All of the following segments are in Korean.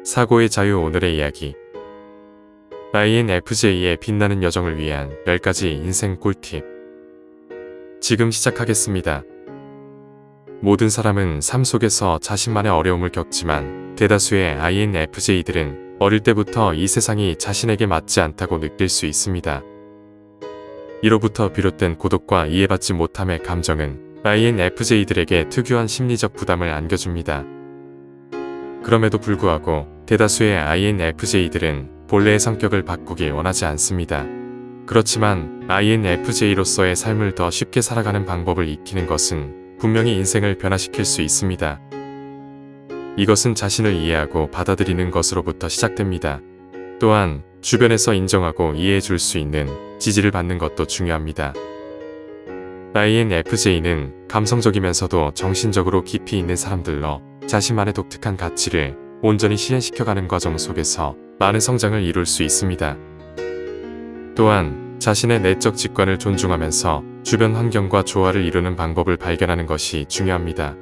사고의 자유. 오늘의 이야기. INFJ의 빛나는 여정을 위한 10가지 인생 꿀팁. 지금 시작하겠습니다. 모든 사람은 삶 속에서 자신만의 어려움을 겪지만 대다수의 INFJ들은 어릴 때부터 이 세상이 자신에게 맞지 않다고 느낄 수 있습니다. 이로부터 비롯된 고독과 이해받지 못함의 감정은 INFJ들에게 특유한 심리적 부담을 안겨줍니다. 그럼에도 불구하고 대다수의 INFJ들은 본래의 성격을 바꾸길 원하지 않습니다. 그렇지만 INFJ로서의 삶을 더 쉽게 살아가는 방법을 익히는 것은 분명히 인생을 변화시킬 수 있습니다. 이것은 자신을 이해하고 받아들이는 것으로부터 시작됩니다. 또한 주변에서 인정하고 이해해 줄 수 있는 지지를 받는 것도 중요합니다. INFJ는 감성적이면서도 정신적으로 깊이 있는 사람들로 자신만의 독특한 가치를 온전히 실현시켜가는 과정 속에서 많은 성장을 이룰 수 있습니다. 또한 자신의 내적 직관을 존중하면서 주변 환경과 조화를 이루는 방법을 발견하는 것이 중요합니다.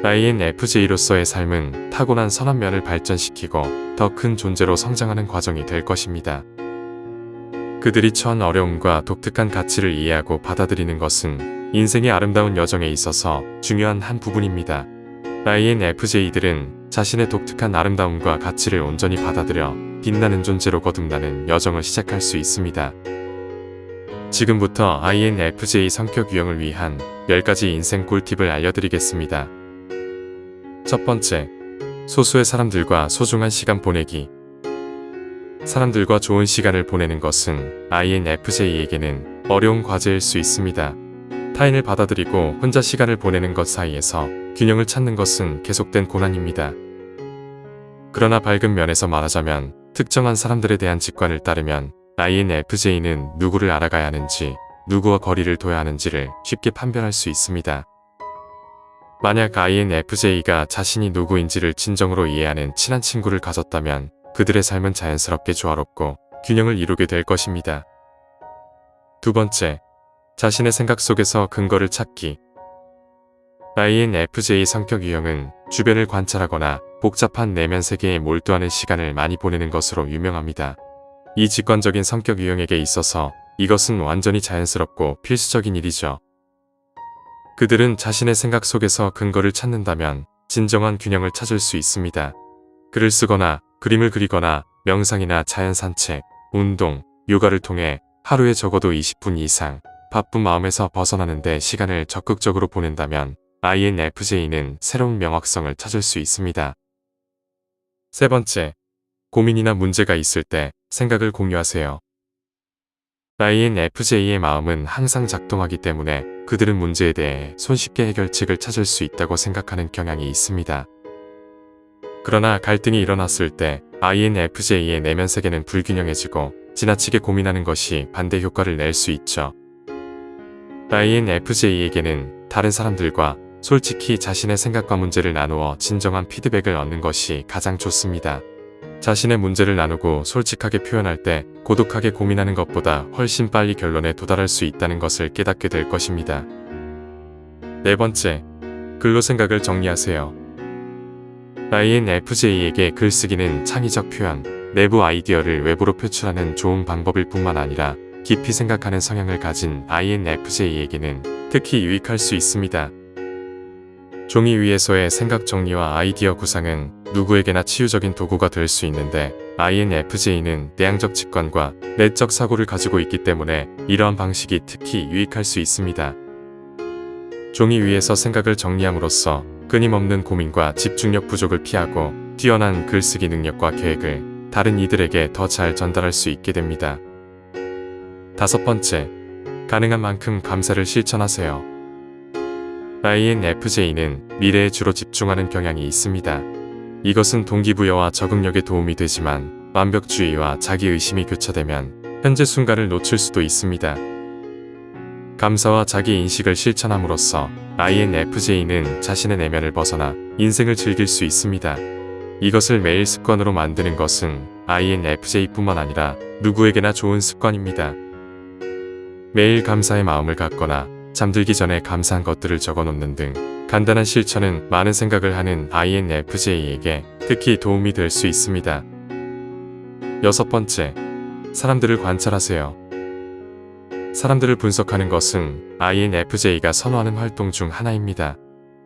INFJ로서의 삶은 타고난 선한 면을 발전시키고 더 큰 존재로 성장하는 과정이 될 것입니다. 그들이 처한 어려움과 독특한 가치를 이해하고 받아들이는 것은 인생의 아름다운 여정에 있어서 중요한 한 부분입니다. INFJ들은 자신의 독특한 아름다움과 가치를 온전히 받아들여 빛나는 존재로 거듭나는 여정을 시작할 수 있습니다. 지금부터 INFJ 성격 유형을 위한 10가지 인생 꿀팁을 알려드리겠습니다. 첫 번째, 소수의 사람들과 소중한 시간 보내기. 사람들과 좋은 시간을 보내는 것은 INFJ에게는 어려운 과제일 수 있습니다. 타인을 받아들이고 혼자 시간을 보내는 것 사이에서 균형을 찾는 것은 계속된 고난입니다. 그러나 밝은 면에서 말하자면 특정한 사람들에 대한 직관을 따르면 INFJ는 누구를 알아가야 하는지, 누구와 거리를 둬야 하는지를 쉽게 판별할 수 있습니다. 만약 INFJ가 자신이 누구인지를 진정으로 이해하는 친한 친구를 가졌다면 그들의 삶은 자연스럽게 조화롭고 균형을 이루게 될 것입니다. 두 번째, 자신의 생각 속에서 근거를 찾기. INFJ 성격 유형은 주변을 관찰하거나 복잡한 내면 세계에 몰두하는 시간을 많이 보내는 것으로 유명합니다. 이 직관적인 성격 유형에게 있어서 이것은 완전히 자연스럽고 필수적인 일이죠. 그들은 자신의 생각 속에서 근거를 찾는다면 진정한 균형을 찾을 수 있습니다. 글을 쓰거나 그림을 그리거나 명상이나 자연 산책, 운동, 요가를 통해 하루에 적어도 20분 이상 바쁜 마음에서 벗어나는 데 시간을 적극적으로 보낸다면 INFJ는 새로운 명확성을 찾을 수 있습니다. 세 번째, 고민이나 문제가 있을 때 생각을 공유하세요. INFJ의 마음은 항상 작동하기 때문에 그들은 문제에 대해 손쉽게 해결책을 찾을 수 있다고 생각하는 경향이 있습니다. 그러나 갈등이 일어났을 때 INFJ의 내면 세계는 불균형해지고 지나치게 고민하는 것이 반대 효과를 낼 수 있죠. INFJ에게는 다른 사람들과 솔직히 자신의 생각과 문제를 나누어 진정한 피드백을 얻는 것이 가장 좋습니다. 자신의 문제를 나누고 솔직하게 표현할 때 고독하게 고민하는 것보다 훨씬 빨리 결론에 도달할 수 있다는 것을 깨닫게 될 것입니다. 네 번째, 글로 생각을 정리하세요. INFJ에게 글쓰기는 창의적 표현, 내부 아이디어를 외부로 표출하는 좋은 방법일 뿐만 아니라 깊이 생각하는 성향을 가진 INFJ에게는 특히 유익할 수 있습니다. 종이 위에서의 생각 정리와 아이디어 구상은 누구에게나 치유적인 도구가 될 수 있는데 INFJ는 내향적 직관과 내적 사고를 가지고 있기 때문에 이러한 방식이 특히 유익할 수 있습니다. 종이 위에서 생각을 정리함으로써 끊임없는 고민과 집중력 부족을 피하고 뛰어난 글쓰기 능력과 계획을 다른 이들에게 더 잘 전달할 수 있게 됩니다. 다섯 번째, 가능한 만큼 감사를 실천하세요. INFJ는 미래에 주로 집중하는 경향이 있습니다. 이것은 동기부여와 적응력에 도움이 되지만 완벽주의와 자기의심이 교차되면 현재 순간을 놓칠 수도 있습니다. 감사와 자기인식을 실천함으로써 INFJ는 자신의 내면을 벗어나 인생을 즐길 수 있습니다. 이것을 매일 습관으로 만드는 것은 INFJ뿐만 아니라 누구에게나 좋은 습관입니다. 매일 감사의 마음을 갖거나 잠들기 전에 감사한 것들을 적어놓는 등 간단한 실천은 많은 생각을 하는 INFJ에게 특히 도움이 될 수 있습니다. 여섯 번째, 사람들을 관찰하세요. 사람들을 분석하는 것은 INFJ가 선호하는 활동 중 하나입니다.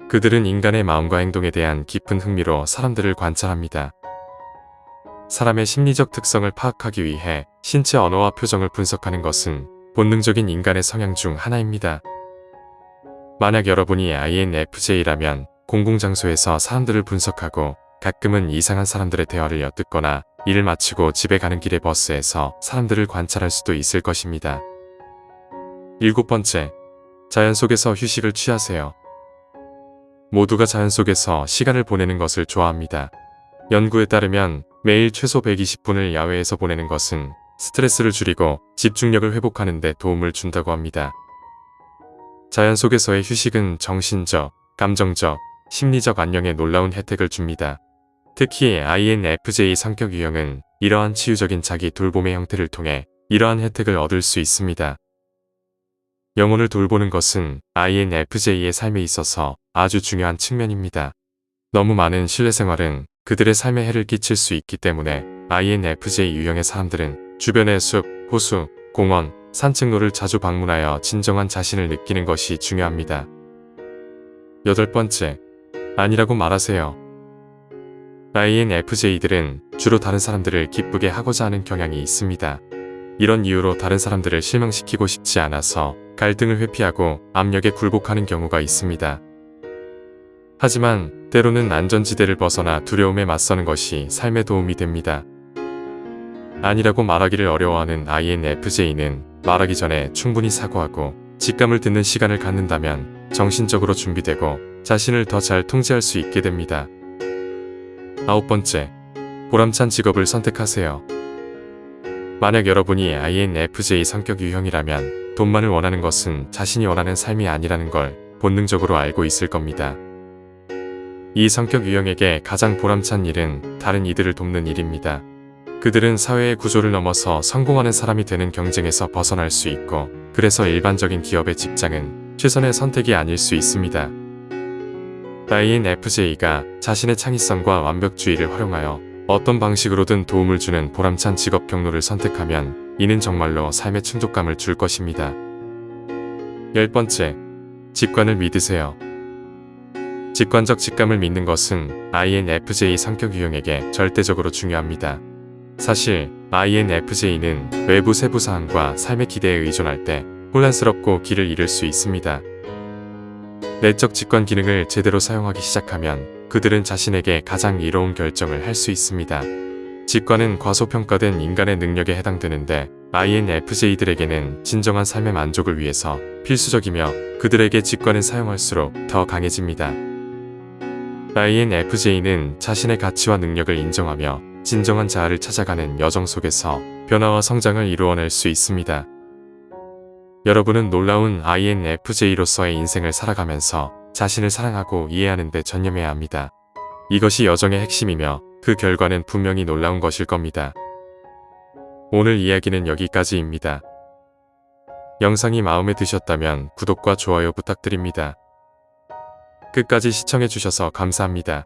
그들은 인간의 마음과 행동에 대한 깊은 흥미로 사람들을 관찰합니다. 사람의 심리적 특성을 파악하기 위해 신체 언어와 표정을 분석하는 것은 본능적인 인간의 성향 중 하나입니다. 만약 여러분이 INFJ라면 공공장소에서 사람들을 분석하고 가끔은 이상한 사람들의 대화를 엿듣거나 일을 마치고 집에 가는 길의 버스에서 사람들을 관찰할 수도 있을 것입니다. 일곱 번째, 자연 속에서 휴식을 취하세요. 모두가 자연 속에서 시간을 보내는 것을 좋아합니다. 연구에 따르면 매일 최소 120분을 야외에서 보내는 것은 스트레스를 줄이고 집중력을 회복하는 데 도움을 준다고 합니다. 자연 속에서의 휴식은 정신적, 감정적, 심리적 안녕에 놀라운 혜택을 줍니다. 특히 INFJ 성격 유형은 이러한 치유적인 자기 돌봄의 형태를 통해 이러한 혜택을 얻을 수 있습니다. 영혼을 돌보는 것은 INFJ의 삶에 있어서 아주 중요한 측면입니다. 너무 많은 실내 생활은 그들의 삶에 해를 끼칠 수 있기 때문에 INFJ 유형의 사람들은 주변의 숲, 호수, 공원, 산책로를 자주 방문하여 진정한 자신을 느끼는 것이 중요합니다. 여덟 번째, 아니라고 말하세요. INFJ들은 주로 다른 사람들을 기쁘게 하고자 하는 경향이 있습니다. 이런 이유로 다른 사람들을 실망시키고 싶지 않아서 갈등을 회피하고 압력에 굴복하는 경우가 있습니다. 하지만 때로는 안전지대를 벗어나 두려움에 맞서는 것이 삶에 도움이 됩니다. 아니라고 말하기를 어려워하는 INFJ는 말하기 전에 충분히 사고하고 직감을 듣는 시간을 갖는다면 정신적으로 준비되고 자신을 더 잘 통제할 수 있게 됩니다. 아홉 번째, 보람찬 직업을 선택하세요. 만약 여러분이 INFJ 성격 유형이라면 돈만을 원하는 것은 자신이 원하는 삶이 아니라는 걸 본능적으로 알고 있을 겁니다. 이 성격 유형에게 가장 보람찬 일은 다른 이들을 돕는 일입니다. 그들은 사회의 구조를 넘어서 성공하는 사람이 되는 경쟁에서 벗어날 수 있고, 그래서 일반적인 기업의 직장은 최선의 선택이 아닐 수 있습니다. INFJ가 자신의 창의성과 완벽주의를 활용하여 어떤 방식으로든 도움을 주는 보람찬 직업 경로를 선택하면 이는 정말로 삶의 충족감을 줄 것입니다. 열 번째, 직관을 믿으세요. 직관적 직감을 믿는 것은 INFJ 성격 유형에게 절대적으로 중요합니다. 사실 INFJ는 외부 세부 사항과 삶의 기대에 의존할 때 혼란스럽고 길을 잃을 수 있습니다. 내적 직관 기능을 제대로 사용하기 시작하면 그들은 자신에게 가장 이로운 결정을 할 수 있습니다. 직관은 과소평가된 인간의 능력에 해당되는데 INFJ들에게는 진정한 삶의 만족을 위해서 필수적이며 그들에게 직관을 사용할수록 더 강해집니다. INFJ는 자신의 가치와 능력을 인정하며 진정한 자아를 찾아가는 여정 속에서 변화와 성장을 이루어낼 수 있습니다. 여러분은 놀라운 INFJ로서의 인생을 살아가면서 자신을 사랑하고 이해하는 데 전념해야 합니다. 이것이 여정의 핵심이며 그 결과는 분명히 놀라운 것일 겁니다. 오늘 이야기는 여기까지입니다. 영상이 마음에 드셨다면 구독과 좋아요 부탁드립니다. 끝까지 시청해주셔서 감사합니다.